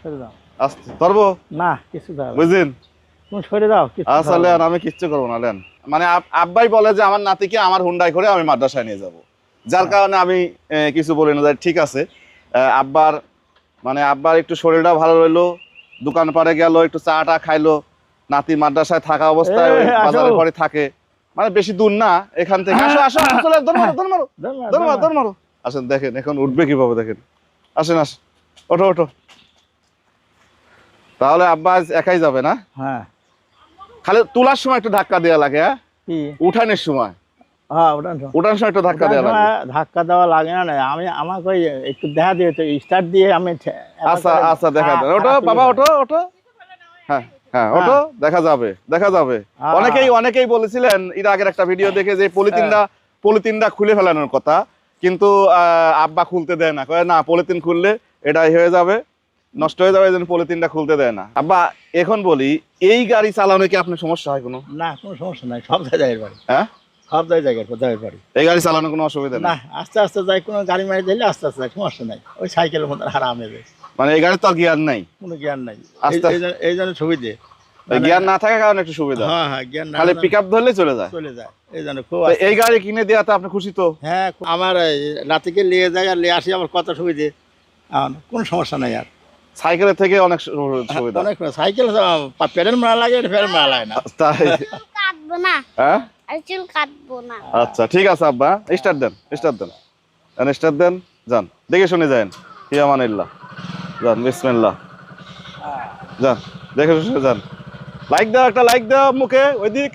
সরে দাও। আস্তে ধরবো না কিছু দাও বুঝলেন। তুমি সরে দাও কিছু আচ্ছা লেন, আমি কিচ্ছু করবো না লেন। মানে আব্বাই বলে যে আমার নাতিকে আমার হুন্ডাই করে আমি মাদ্রাসায় নিয়ে যাব, যার কারণে আমি কিছু বলি না। ঠিক আছে, আব্বার মানে আব্বার একটু শরীরটা ভালো রইলো, দোকান পাড়ে গেল, একটু চা টা খাইলো, নাতি মাদ্রাসায় থাকা অবস্থায় ওই বাজারের ঘরে থাকে, মানে বেশি দূর না এখান থেকে। আসো আসো চলে দৌড় মারো দৌড় মারো দৌড় মারো দৌড় মারো। আসেন দেখেন এখন উঠবে কিভাবে দেখেন। আসেন আসেন, ওঠো ওঠো। তাহলে আব্বা আজ একাই যাবে না? হ্যাঁ খালি তোলার সময় একটু ধাক্কা দেওয়া লাগে, হ্যাঁ কি উঠানের সময়, হ্যাঁ উঠানোর সময় একটু ধাক্কা দেওয়া লাগে। ধাক্কা দেওয়া লাগে না। আমি আমাকে ওই একটু দেখা দিয়ে স্টার্ট দিয়ে আমি আচ্ছা আচ্ছা দেখা দেন। ওঠো বাবা ওঠো ওঠো। হ্যাঁ হ্যাঁ ওঠো, দেখা যাবে দেখা যাবে। অনেকেই বলেছিলেন এর আগের একটা ভিডিও দেখে যে পলিথিনটা খুলে ফেলানোর কথা, কিন্তু আব্বা খুলতে দেয় না, কয় না পলিথিন খুললে এটাই হয়ে যাবে, নষ্ট হয়ে যাবে, এই জন্য পলিথিনটা খুলতে দেয় না। আব্বা এখন বলি, এই গাড়ি চালানো কি আপনার সমস্যা হয় কোনো? না কোনো সমস্যা নাই, সব জায়গায় পারি। হ্যাঁ সব জায়গায় কোথায় পারি, এই গাড়ি চালানো কোনো অসুবিধা না। নেই? আস্তে আস্তে যাই, কোনো গাড়ি মারি দিলে আস্তে আস্তে যাই, সমস্যা নাই। ওই সাইকেলের মধ্যে আরামে যায়, মানে এই গাড়ি তো আর গিয়ার নাই, কোনো জ্ঞান নাই। এই জন্য সুবিধে, গিয়ার না থাকার কারণে একটু সুবিধা। হ্যাঁ হ্যাঁ জ্ঞান না, খালি পিক আপ ধরলে চলে যায়। এই জন্য খুব। এই গাড়ি কিনে দেওয়াতে আপনি খুশি তো? হ্যাঁ আমার রাতিকে নিয়ে যায় আর নিয়ে আসি, আমার কত সুবিধে, কোনো সমস্যা নাই। আর সাইকেলের থেকে অনেক সুবিধা। অনেক সাইকেল প্যাডেল মারা লাগে, প্যাডেল মারা লাগে না। তাই কাটবো না, হ্যাঁ আর চুল কাটবো না। আচ্ছা ঠিক আছে আব্বা, স্টার্ট দেন স্টার্ট দেন স্টার্ট দেন, যান দেখে শুনে যান। ফিয়ামানিল্লাহ, যান বিসমিল্লাহ, যান দেখে শুনে যান। লাইক দাও, একটা লাইক দাও মুখে ওইদিক।